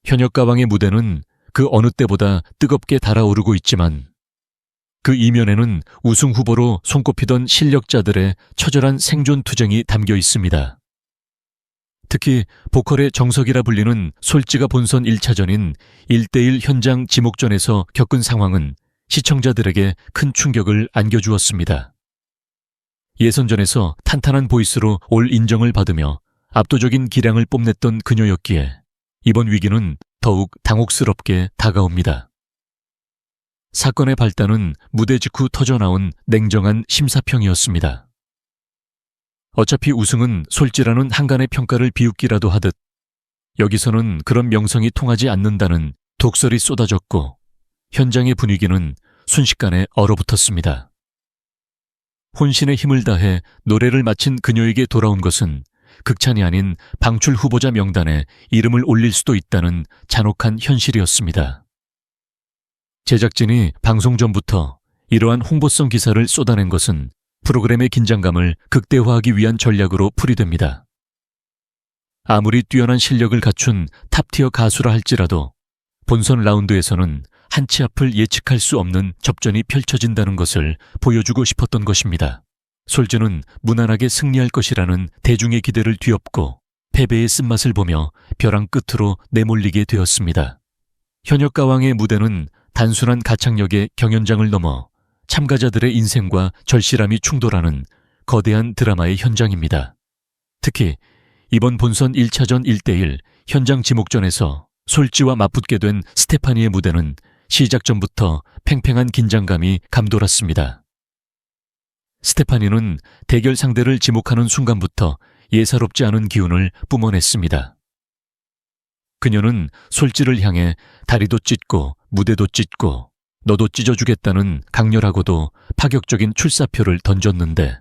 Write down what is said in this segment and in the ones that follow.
현역가왕의 무대는 그 어느 때보다 뜨겁게 달아오르고 있지만 그 이면에는 우승 후보로 손꼽히던 실력자들의 처절한 생존 투쟁이 담겨 있습니다. 특히 보컬의 정석이라 불리는 솔지가 본선 1차전인 1대1 현장 지목전에서 겪은 상황은 시청자들에게 큰 충격을 안겨주었습니다. 예선전에서 탄탄한 보이스로 올 인정을 받으며 압도적인 기량을 뽐냈던 그녀였기에 이번 위기는 더욱 당혹스럽게 다가옵니다. 사건의 발단은 무대 직후 터져나온 냉정한 심사평이었습니다. 어차피 우승은 솔지라는 한간의 평가를 비웃기라도 하듯 여기서는 그런 명성이 통하지 않는다는 독설이 쏟아졌고 현장의 분위기는 순식간에 얼어붙었습니다. 혼신의 힘을 다해 노래를 마친 그녀에게 돌아온 것은 극찬이 아닌 방출 후보자 명단에 이름을 올릴 수도 있다는 잔혹한 현실이었습니다. 제작진이 방송 전부터 이러한 홍보성 기사를 쏟아낸 것은 프로그램의 긴장감을 극대화하기 위한 전략으로 풀이됩니다. 아무리 뛰어난 실력을 갖춘 탑티어 가수라 할지라도 본선 라운드에서는 한 치 앞을 예측할 수 없는 접전이 펼쳐진다는 것을 보여주고 싶었던 것입니다. 솔즈는 무난하게 승리할 것이라는 대중의 기대를 뒤엎고 패배의 쓴맛을 보며 벼랑 끝으로 내몰리게 되었습니다. 현역가왕의 무대는 단순한 가창력의 경연장을 넘어 참가자들의 인생과 절실함이 충돌하는 거대한 드라마의 현장입니다. 특히 이번 본선 1차전 1대1 현장 지목전에서 솔지와 맞붙게 된 스테파니의 무대는 시작 전부터 팽팽한 긴장감이 감돌았습니다. 스테파니는 대결 상대를 지목하는 순간부터 예사롭지 않은 기운을 뿜어냈습니다. 그녀는 솔지를 향해 다리도 찢고 무대도 찢고 너도 찢어주겠다는 강렬하고도 파격적인 출사표를 던졌는데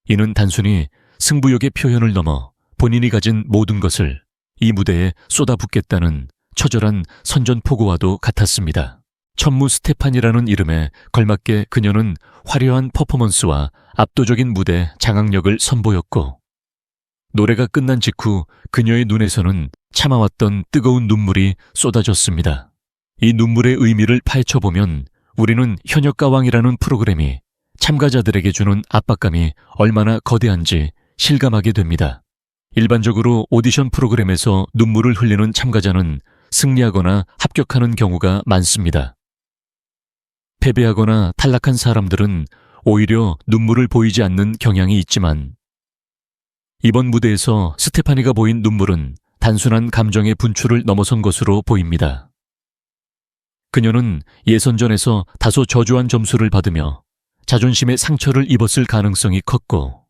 이는 단순히 승부욕의 표현을 넘어 본인이 가진 모든 것을 이 무대에 쏟아붓겠다는 처절한 선전포고와도 같았습니다. 천무 스테판이라는 이름에 걸맞게 그녀는 화려한 퍼포먼스와 압도적인 무대 장악력을 선보였고 노래가 끝난 직후 그녀의 눈에서는 참아왔던 뜨거운 눈물이 쏟아졌습니다. 이 눈물의 의미를 파헤쳐보면 우리는 현역가왕이라는 프로그램이 참가자들에게 주는 압박감이 얼마나 거대한지 실감하게 됩니다. 일반적으로 오디션 프로그램에서 눈물을 흘리는 참가자는 승리하거나 합격하는 경우가 많습니다. 패배하거나 탈락한 사람들은 오히려 눈물을 보이지 않는 경향이 있지만 이번 무대에서 스테파니가 보인 눈물은 단순한 감정의 분출을 넘어선 것으로 보입니다. 그녀는 예선전에서 다소 저조한 점수를 받으며 자존심의 상처를 입었을 가능성이 컸고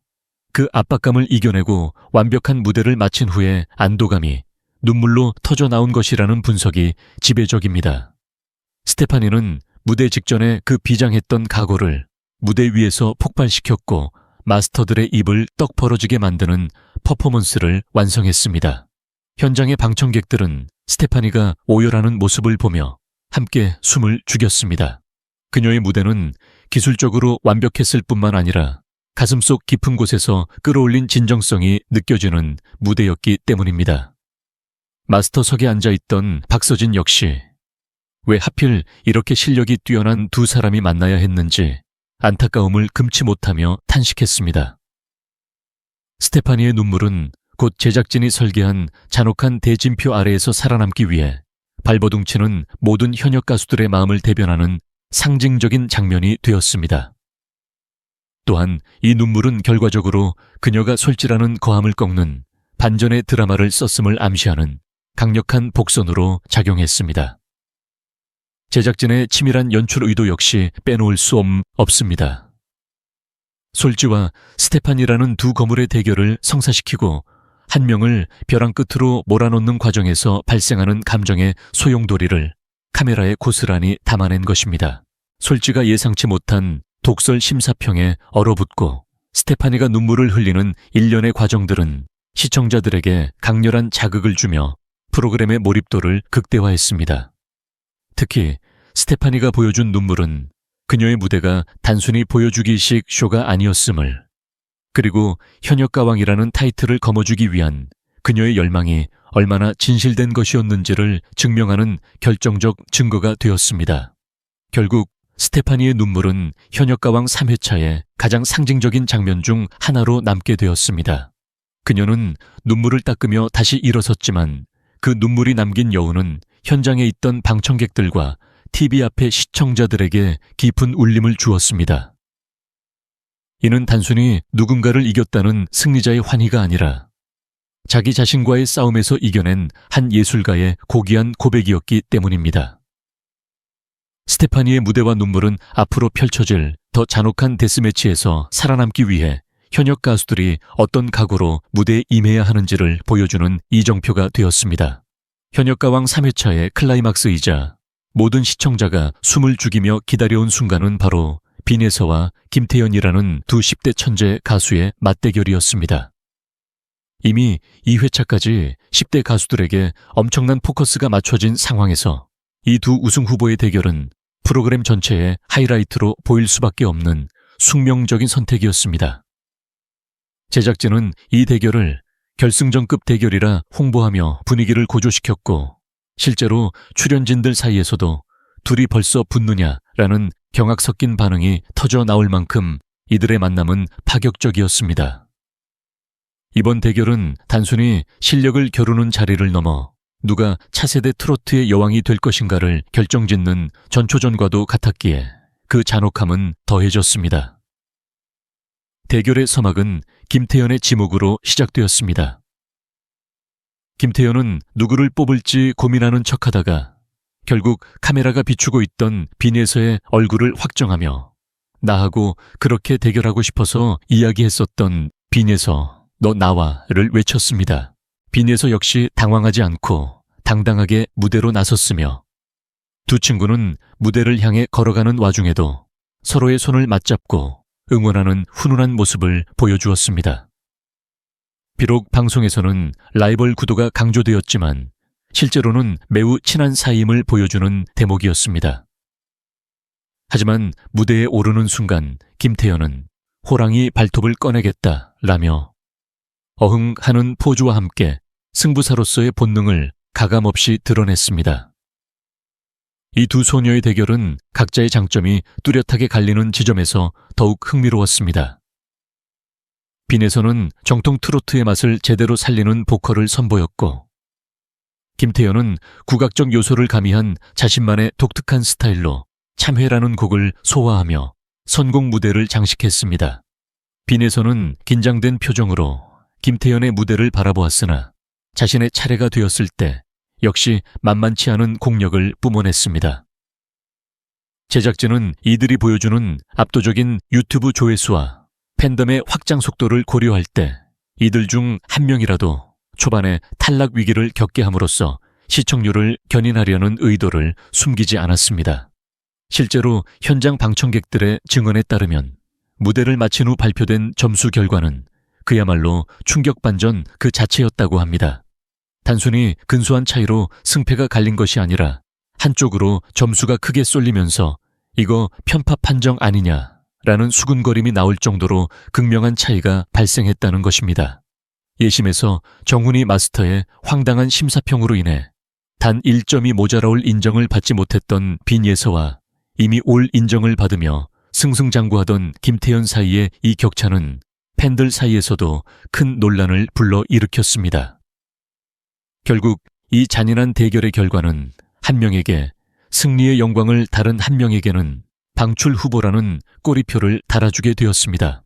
그 압박감을 이겨내고 완벽한 무대를 마친 후에 안도감이 눈물로 터져나온 것이라는 분석이 지배적입니다. 스테파니는 무대 직전에 그 비장했던 각오를 무대 위에서 폭발시켰고 마스터들의 입을 떡 벌어지게 만드는 퍼포먼스를 완성했습니다. 현장의 방청객들은 스테파니가 오열하는 모습을 보며 함께 숨을 죽였습니다. 그녀의 무대는 기술적으로 완벽했을 뿐만 아니라 가슴속 깊은 곳에서 끌어올린 진정성이 느껴지는 무대였기 때문입니다. 마스터석에 앉아있던 박서진 역시 왜 하필 이렇게 실력이 뛰어난 두 사람이 만나야 했는지 안타까움을 금치 못하며 탄식했습니다. 스테파니의 눈물은 곧 제작진이 설계한 잔혹한 대진표 아래에서 살아남기 위해 발버둥치는 모든 현역 가수들의 마음을 대변하는 상징적인 장면이 되었습니다. 또한 이 눈물은 결과적으로 그녀가 솔지라는 거함을 꺾는 반전의 드라마를 썼음을 암시하는 강력한 복선으로 작용했습니다. 제작진의 치밀한 연출 의도 역시 빼놓을 수 없습니다. 솔지와 스테판이라는 두 거물의 대결을 성사시키고 한 명을 벼랑 끝으로 몰아넣는 과정에서 발생하는 감정의 소용돌이를 카메라에 고스란히 담아낸 것입니다. 솔지가 예상치 못한 독설 심사평에 얼어붙고 스테파니가 눈물을 흘리는 일련의 과정들은 시청자들에게 강렬한 자극을 주며 프로그램의 몰입도를 극대화했습니다. 특히 스테파니가 보여준 눈물은 그녀의 무대가 단순히 보여주기식 쇼가 아니었음을, 그리고 현역가왕이라는 타이틀을 거머쥐기 위한 그녀의 열망이 얼마나 진실된 것이었는지를 증명하는 결정적 증거가 되었습니다. 결국 스테파니의 눈물은 현역가왕 3회차의 가장 상징적인 장면 중 하나로 남게 되었습니다. 그녀는 눈물을 닦으며 다시 일어섰지만 그 눈물이 남긴 여운은 현장에 있던 방청객들과 TV 앞의 시청자들에게 깊은 울림을 주었습니다. 이는 단순히 누군가를 이겼다는 승리자의 환희가 아니라 자기 자신과의 싸움에서 이겨낸 한 예술가의 고귀한 고백이었기 때문입니다. 스테파니의 무대와 눈물은 앞으로 펼쳐질 더 잔혹한 데스매치에서 살아남기 위해 현역 가수들이 어떤 각오로 무대에 임해야 하는지를 보여주는 이정표가 되었습니다. 현역가왕 3회차의 클라이막스이자 모든 시청자가 숨을 죽이며 기다려온 순간은 바로 빈에서와 김태연이라는 두 10대 천재 가수의 맞대결이었습니다. 이미 2회차까지 10대 가수들에게 엄청난 포커스가 맞춰진 상황에서 이 두 우승 후보의 대결은 프로그램 전체의 하이라이트로 보일 수밖에 없는 숙명적인 선택이었습니다. 제작진은 이 대결을 결승전급 대결이라 홍보하며 분위기를 고조시켰고 실제로 출연진들 사이에서도 둘이 벌써 붙느냐라는 경악 섞인 반응이 터져 나올 만큼 이들의 만남은 파격적이었습니다. 이번 대결은 단순히 실력을 겨루는 자리를 넘어 누가 차세대 트로트의 여왕이 될 것인가를 결정짓는 전초전과도 같았기에 그 잔혹함은 더해졌습니다. 대결의 서막은 김태연의 지목으로 시작되었습니다. 김태연은 누구를 뽑을지 고민하는 척하다가 결국 카메라가 비추고 있던 빈에서의 얼굴을 확정하며 나하고 그렇게 대결하고 싶어서 이야기했었던 빈에서 너 나와를 외쳤습니다. 빈에서 역시 당황하지 않고 당당하게 무대로 나섰으며 두 친구는 무대를 향해 걸어가는 와중에도 서로의 손을 맞잡고 응원하는 훈훈한 모습을 보여주었습니다. 비록 방송에서는 라이벌 구도가 강조되었지만 실제로는 매우 친한 사이임을 보여주는 대목이었습니다. 하지만 무대에 오르는 순간 김태연은 호랑이 발톱을 꺼내겠다라며 어흥하는 포즈와 함께 승부사로서의 본능을 가감없이 드러냈습니다. 이 두 소녀의 대결은 각자의 장점이 뚜렷하게 갈리는 지점에서 더욱 흥미로웠습니다. 빈에서는 정통 트로트의 맛을 제대로 살리는 보컬을 선보였고 김태연은 국악적 요소를 가미한 자신만의 독특한 스타일로 참회라는 곡을 소화하며 선곡 무대를 장식했습니다. 빈에서는 긴장된 표정으로 김태연의 무대를 바라보았으나 자신의 차례가 되었을 때 역시 만만치 않은 공력을 뿜어냈습니다. 제작진은 이들이 보여주는 압도적인 유튜브 조회수와 팬덤의 확장 속도를 고려할 때 이들 중 한 명이라도 초반에 탈락 위기를 겪게 함으로써 시청률을 견인하려는 의도를 숨기지 않았습니다. 실제로 현장 방청객들의 증언에 따르면 무대를 마친 후 발표된 점수 결과는 그야말로 충격 반전 그 자체였다고 합니다. 단순히 근소한 차이로 승패가 갈린 것이 아니라 한쪽으로 점수가 크게 쏠리면서 이거 편파 판정 아니냐라는 수군거림이 나올 정도로 극명한 차이가 발생했다는 것입니다. 예심에서 정훈이 마스터의 황당한 심사평으로 인해 단 1점이 모자라올 인정을 받지 못했던 빈예서와 이미 올 인정을 받으며 승승장구하던 김태연 사이의 이 격차는 팬들 사이에서도 큰 논란을 불러일으켰습니다. 결국 이 잔인한 대결의 결과는 한 명에게 승리의 영광을 다른 한 명에게는 방출 후보라는 꼬리표를 달아주게 되었습니다.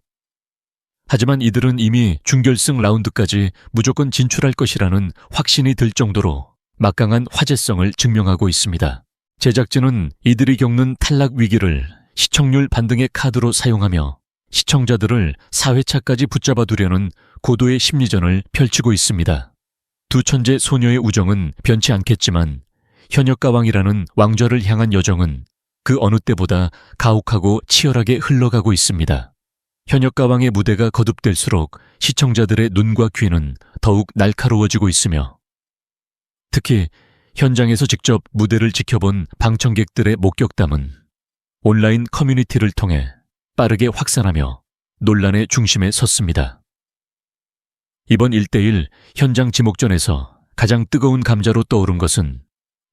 하지만 이들은 이미 준결승 라운드까지 무조건 진출할 것이라는 확신이 들 정도로 막강한 화제성을 증명하고 있습니다. 제작진은 이들이 겪는 탈락 위기를 시청률 반등의 카드로 사용하며 시청자들을 4회차까지 붙잡아 두려는 고도의 심리전을 펼치고 있습니다. 두 천재 소녀의 우정은 변치 않겠지만 현역가왕이라는 왕좌를 향한 여정은 그 어느 때보다 가혹하고 치열하게 흘러가고 있습니다. 현역가왕의 무대가 거듭될수록 시청자들의 눈과 귀는 더욱 날카로워지고 있으며 특히 현장에서 직접 무대를 지켜본 방청객들의 목격담은 온라인 커뮤니티를 통해 빠르게 확산하며 논란의 중심에 섰습니다. 이번 1대1 현장 지목전에서 가장 뜨거운 감자로 떠오른 것은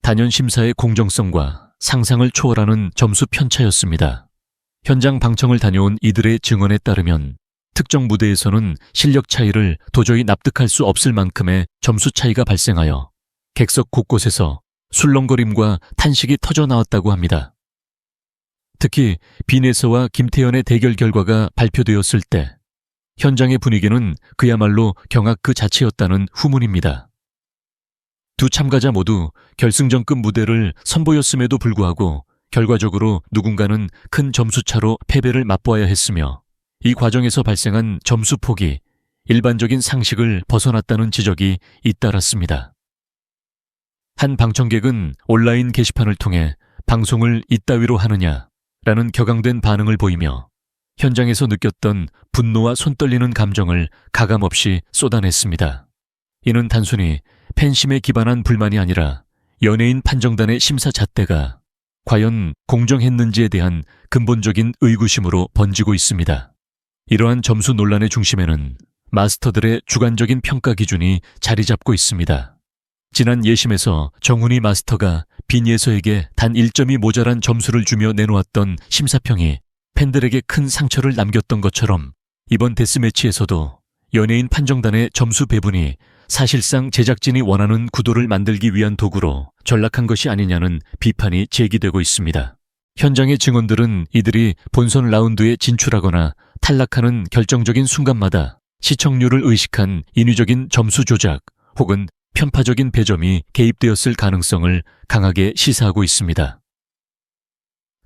단연 심사의 공정성과 상상을 초월하는 점수 편차였습니다. 현장 방청을 다녀온 이들의 증언에 따르면 특정 무대에서는 실력 차이를 도저히 납득할 수 없을 만큼의 점수 차이가 발생하여 객석 곳곳에서 술렁거림과 탄식이 터져 나왔다고 합니다. 특히 빈에서와 김태현의 대결 결과가 발표되었을 때 현장의 분위기는 그야말로 경악 그 자체였다는 후문입니다. 두 참가자 모두 결승전급 무대를 선보였음에도 불구하고 결과적으로 누군가는 큰 점수차로 패배를 맛보아야 했으며 이 과정에서 발생한 점수 폭이 일반적인 상식을 벗어났다는 지적이 잇따랐습니다. 한 방청객은 온라인 게시판을 통해 방송을 이따위로 하느냐라는 격앙된 반응을 보이며 현장에서 느꼈던 분노와 손떨리는 감정을 가감없이 쏟아냈습니다. 이는 단순히 팬심에 기반한 불만이 아니라 연예인 판정단의 심사 잣대가 과연 공정했는지에 대한 근본적인 의구심으로 번지고 있습니다. 이러한 점수 논란의 중심에는 마스터들의 주관적인 평가 기준이 자리 잡고 있습니다. 지난 예심에서 정훈이 마스터가 빈예서에게 단 1점이 모자란 점수를 주며 내놓았던 심사평이 팬들에게 큰 상처를 남겼던 것처럼 이번 데스매치에서도 연예인 판정단의 점수 배분이 사실상 제작진이 원하는 구도를 만들기 위한 도구로 전락한 것이 아니냐는 비판이 제기되고 있습니다. 현장의 증언들은 이들이 본선 라운드에 진출하거나 탈락하는 결정적인 순간마다 시청률을 의식한 인위적인 점수 조작 혹은 편파적인 배점이 개입되었을 가능성을 강하게 시사하고 있습니다.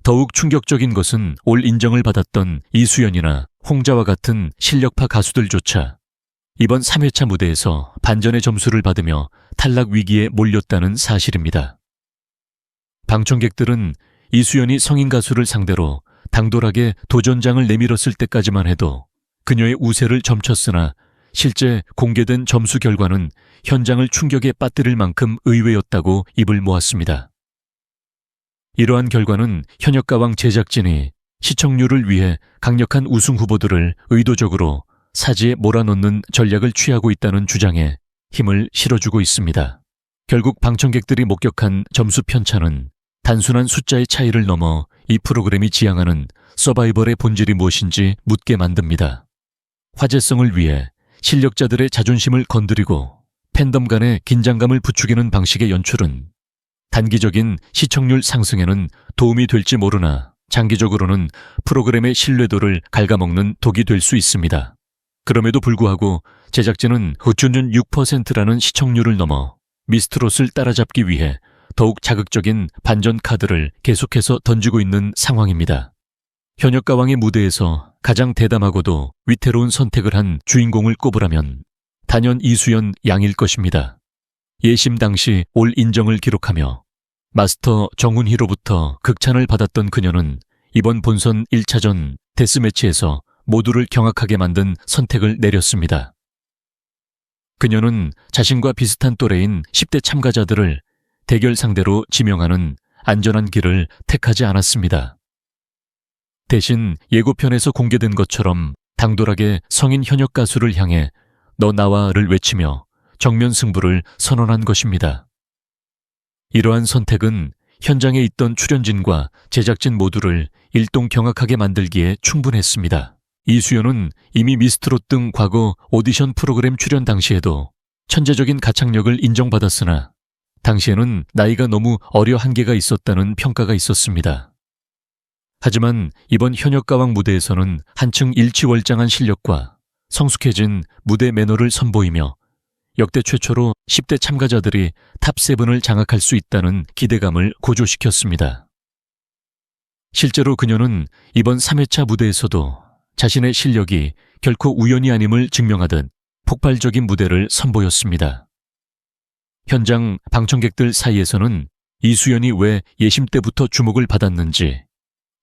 더욱 충격적인 것은 올 인정을 받았던 이수연이나 홍자와 같은 실력파 가수들조차 이번 3회차 무대에서 반전의 점수를 받으며 탈락 위기에 몰렸다는 사실입니다. 방청객들은 이수연이 성인 가수를 상대로 당돌하게 도전장을 내밀었을 때까지만 해도 그녀의 우세를 점쳤으나 실제 공개된 점수 결과는 현장을 충격에 빠뜨릴 만큼 의외였다고 입을 모았습니다. 이러한 결과는 현역가왕 제작진이 시청률을 위해 강력한 우승 후보들을 의도적으로 사지에 몰아넣는 전략을 취하고 있다는 주장에 힘을 실어주고 있습니다. 결국 방청객들이 목격한 점수 편차는 단순한 숫자의 차이를 넘어 이 프로그램이 지향하는 서바이벌의 본질이 무엇인지 묻게 만듭니다. 화제성을 위해 실력자들의 자존심을 건드리고 팬덤 간의 긴장감을 부추기는 방식의 연출은 단기적인 시청률 상승에는 도움이 될지 모르나 장기적으로는 프로그램의 신뢰도를 갉아먹는 독이 될 수 있습니다. 그럼에도 불구하고 제작진은 호주는 6%라는 시청률을 넘어 미스트롯을 따라잡기 위해 더욱 자극적인 반전 카드를 계속해서 던지고 있는 상황입니다. 현역가왕의 무대에서 가장 대담하고도 위태로운 선택을 한 주인공을 꼽으라면 단연 이수연 양일 것입니다. 예심 당시 올 인정을 기록하며 마스터 정훈희로부터 극찬을 받았던 그녀는 이번 본선 1차전 데스매치에서 모두를 경악하게 만든 선택을 내렸습니다. 그녀는 자신과 비슷한 또래인 10대 참가자들을 대결 상대로 지명하는 안전한 길을 택하지 않았습니다. 대신 예고편에서 공개된 것처럼 당돌하게 성인 현역 가수를 향해 너 나와를 외치며 정면 승부를 선언한 것입니다. 이러한 선택은 현장에 있던 출연진과 제작진 모두를 일동 경악하게 만들기에 충분했습니다. 이수연은 이미 미스트롯 등 과거 오디션 프로그램 출연 당시에도 천재적인 가창력을 인정받았으나 당시에는 나이가 너무 어려 한계가 있었다는 평가가 있었습니다. 하지만 이번 현역가왕 무대에서는 한층 일취월장한 실력과 성숙해진 무대 매너를 선보이며 역대 최초로 10대 참가자들이 탑7을 장악할 수 있다는 기대감을 고조시켰습니다. 실제로 그녀는 이번 3회차 무대에서도 자신의 실력이 결코 우연이 아님을 증명하듯 폭발적인 무대를 선보였습니다. 현장 방청객들 사이에서는 이수연이 왜 예심 때부터 주목을 받았는지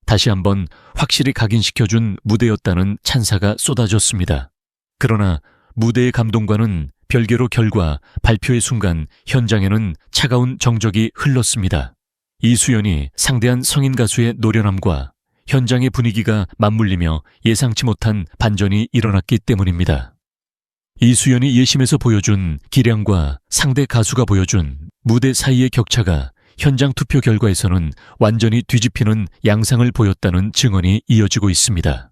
다시 한번 확실히 각인시켜준 무대였다는 찬사가 쏟아졌습니다. 그러나 무대의 감동과는 별개로 결과 발표의 순간 현장에는 차가운 정적이 흘렀습니다. 이수연이 상대한 성인 가수의 노련함과 현장의 분위기가 맞물리며 예상치 못한 반전이 일어났기 때문입니다. 이수연이 예심에서 보여준 기량과 상대 가수가 보여준 무대 사이의 격차가 현장 투표 결과에서는 완전히 뒤집히는 양상을 보였다는 증언이 이어지고 있습니다.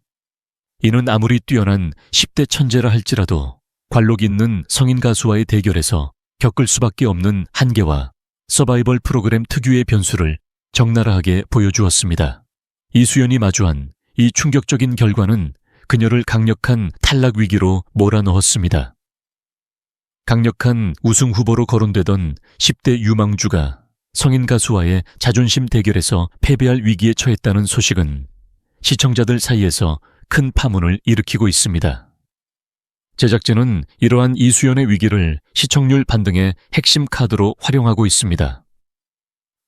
이는 아무리 뛰어난 10대 천재라 할지라도 관록 있는 성인 가수와의 대결에서 겪을 수밖에 없는 한계와 서바이벌 프로그램 특유의 변수를 적나라하게 보여주었습니다. 이수연이 마주한 이 충격적인 결과는 그녀를 강력한 탈락 위기로 몰아넣었습니다. 강력한 우승 후보로 거론되던 10대 유망주가 성인 가수와의 자존심 대결에서 패배할 위기에 처했다는 소식은 시청자들 사이에서 큰 파문을 일으키고 있습니다. 제작진은 이러한 이수연의 위기를 시청률 반등의 핵심 카드로 활용하고 있습니다.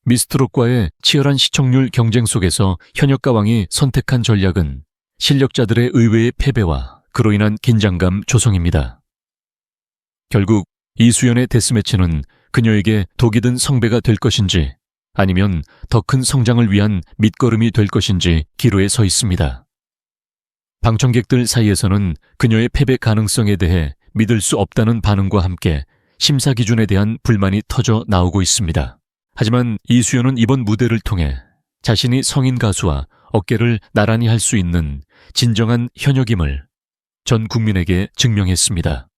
미스트롯과의 치열한 시청률 경쟁 속에서 현역가왕이 선택한 전략은 실력자들의 의외의 패배와 그로 인한 긴장감 조성입니다. 결국 이수연의 데스매치는 그녀에게 독이 든 성배가 될 것인지 아니면 더 큰 성장을 위한 밑거름이 될 것인지 기로에 서 있습니다. 방청객들 사이에서는 그녀의 패배 가능성에 대해 믿을 수 없다는 반응과 함께 심사 기준에 대한 불만이 터져 나오고 있습니다. 하지만 이수연은 이번 무대를 통해 자신이 성인 가수와 어깨를 나란히 할 수 있는 진정한 현역임을 전 국민에게 증명했습니다.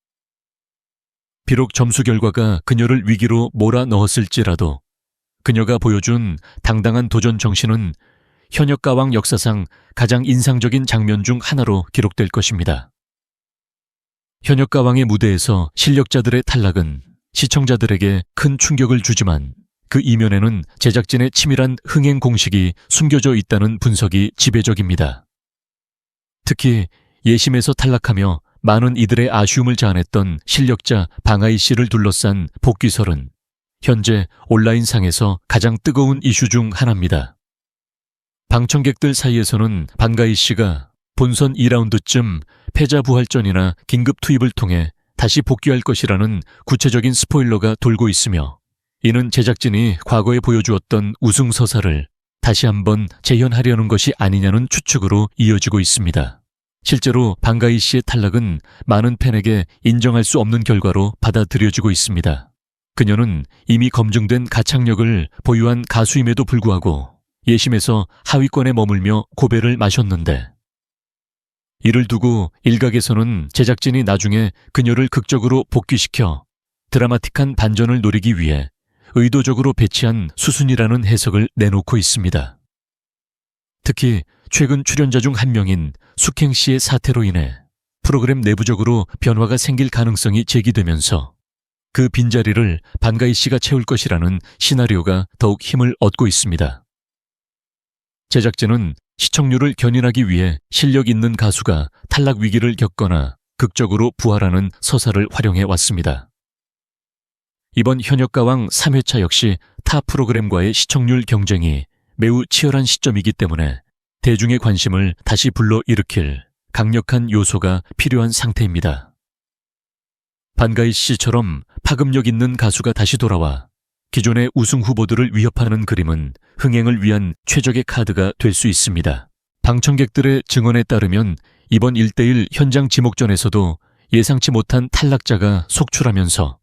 비록 점수 결과가 그녀를 위기로 몰아넣었을지라도 그녀가 보여준 당당한 도전 정신은 현역가왕 역사상 가장 인상적인 장면 중 하나로 기록될 것입니다. 현역가왕의 무대에서 실력자들의 탈락은 시청자들에게 큰 충격을 주지만 그 이면에는 제작진의 치밀한 흥행 공식이 숨겨져 있다는 분석이 지배적입니다. 특히 예심에서 탈락하며 많은 이들의 아쉬움을 자아냈던 실력자 방아이 씨를 둘러싼 복귀설은 현재 온라인상에서 가장 뜨거운 이슈 중 하나입니다. 방청객들 사이에서는 방가이 씨가 본선 2라운드쯤 패자 부활전이나 긴급 투입을 통해 다시 복귀할 것이라는 구체적인 스포일러가 돌고 있으며 이는 제작진이 과거에 보여주었던 우승 서사를 다시 한번 재현하려는 것이 아니냐는 추측으로 이어지고 있습니다. 실제로 방가이 씨의 탈락은 많은 팬에게 인정할 수 없는 결과로 받아들여지고 있습니다. 그녀는 이미 검증된 가창력을 보유한 가수임에도 불구하고 예심에서 하위권에 머물며 고배를 마셨는데 이를 두고 일각에서는 제작진이 나중에 그녀를 극적으로 복귀시켜 드라마틱한 반전을 노리기 위해 의도적으로 배치한 수순이라는 해석을 내놓고 있습니다. 특히 최근 출연자 중 한 명인 숙행 씨의 사태로 인해 프로그램 내부적으로 변화가 생길 가능성이 제기되면서 그 빈자리를 방가이 씨가 채울 것이라는 시나리오가 더욱 힘을 얻고 있습니다. 제작진은 시청률을 견인하기 위해 실력 있는 가수가 탈락 위기를 겪거나 극적으로 부활하는 서사를 활용해 왔습니다. 이번 현역가왕 3회차 역시 타 프로그램과의 시청률 경쟁이 매우 치열한 시점이기 때문에 대중의 관심을 다시 불러일으킬 강력한 요소가 필요한 상태입니다. 방가이 씨처럼 파급력 있는 가수가 다시 돌아와 기존의 우승 후보들을 위협하는 그림은 흥행을 위한 최적의 카드가 될 수 있습니다. 방청객들의 증언에 따르면 이번 1대1 현장 지목전에서도 예상치 못한 탈락자가 속출하면서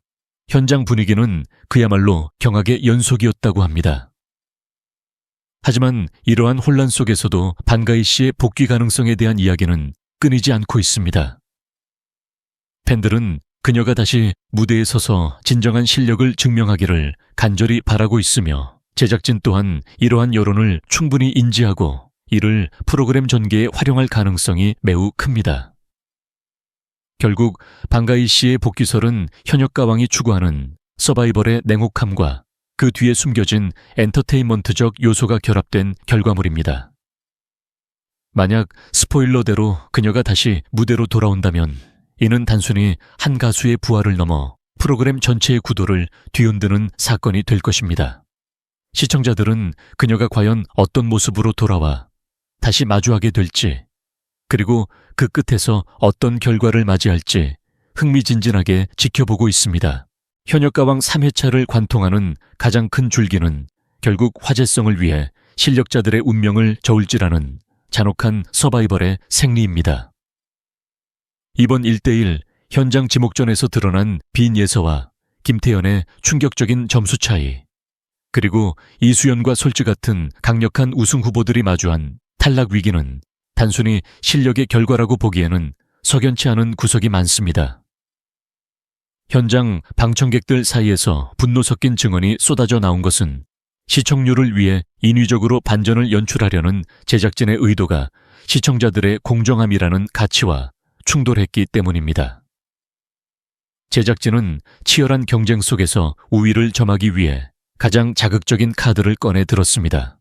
현장 분위기는 그야말로 경악의 연속이었다고 합니다. 하지만 이러한 혼란 속에서도 방가이 씨의 복귀 가능성에 대한 이야기는 끊이지 않고 있습니다. 팬들은 그녀가 다시 무대에 서서 진정한 실력을 증명하기를 간절히 바라고 있으며 제작진 또한 이러한 여론을 충분히 인지하고 이를 프로그램 전개에 활용할 가능성이 매우 큽니다. 결국 방가이 씨의 복귀설은 현역가왕이 추구하는 서바이벌의 냉혹함과 그 뒤에 숨겨진 엔터테인먼트적 요소가 결합된 결과물입니다. 만약 스포일러대로 그녀가 다시 무대로 돌아온다면 이는 단순히 한 가수의 부활을 넘어 프로그램 전체의 구도를 뒤흔드는 사건이 될 것입니다. 시청자들은 그녀가 과연 어떤 모습으로 돌아와 다시 마주하게 될지, 그리고 그 끝에서 어떤 결과를 맞이할지 흥미진진하게 지켜보고 있습니다. 현역가왕 3회차를 관통하는 가장 큰 줄기는 결국 화제성을 위해 실력자들의 운명을 저울질하는 잔혹한 서바이벌의 생리입니다. 이번 1대1 현장 지목전에서 드러난 빈 예서와 김태현의 충격적인 점수 차이, 그리고 이수연과 솔지 같은 강력한 우승 후보들이 마주한 탈락 위기는 단순히 실력의 결과라고 보기에는 석연치 않은 구석이 많습니다. 현장 방청객들 사이에서 분노 섞인 증언이 쏟아져 나온 것은 시청률을 위해 인위적으로 반전을 연출하려는 제작진의 의도가 시청자들의 공정함이라는 가치와 충돌했기 때문입니다. 제작진은 치열한 경쟁 속에서 우위를 점하기 위해 가장 자극적인 카드를 꺼내 들었습니다.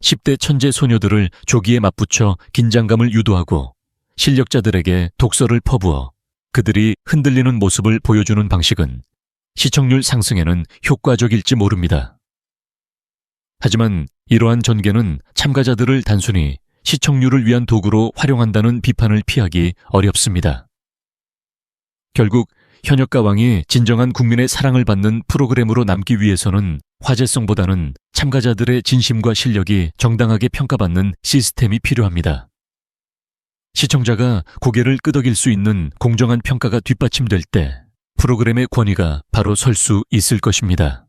10대 천재 소녀들을 조기에 맞붙여 긴장감을 유도하고 실력자들에게 독서를 퍼부어 그들이 흔들리는 모습을 보여주는 방식은 시청률 상승에는 효과적일지 모릅니다. 하지만 이러한 전개는 참가자들을 단순히 시청률을 위한 도구로 활용한다는 비판을 피하기 어렵습니다. 결국 현역가왕이 진정한 국민의 사랑을 받는 프로그램으로 남기 위해서는 화제성보다는 참가자들의 진심과 실력이 정당하게 평가받는 시스템이 필요합니다. 시청자가 고개를 끄덕일 수 있는 공정한 평가가 뒷받침될 때 프로그램의 권위가 바로 설 수 있을 것입니다.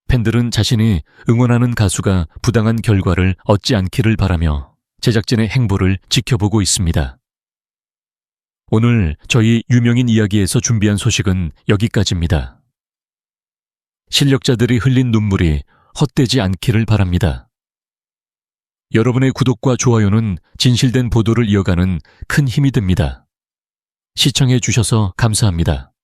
팬들은 자신이 응원하는 가수가 부당한 결과를 얻지 않기를 바라며 제작진의 행보를 지켜보고 있습니다. 오늘 저희 유명인 이야기에서 준비한 소식은 여기까지입니다. 실력자들이 흘린 눈물이 헛되지 않기를 바랍니다. 여러분의 구독과 좋아요는 진실된 보도를 이어가는 큰 힘이 됩니다. 시청해 주셔서 감사합니다.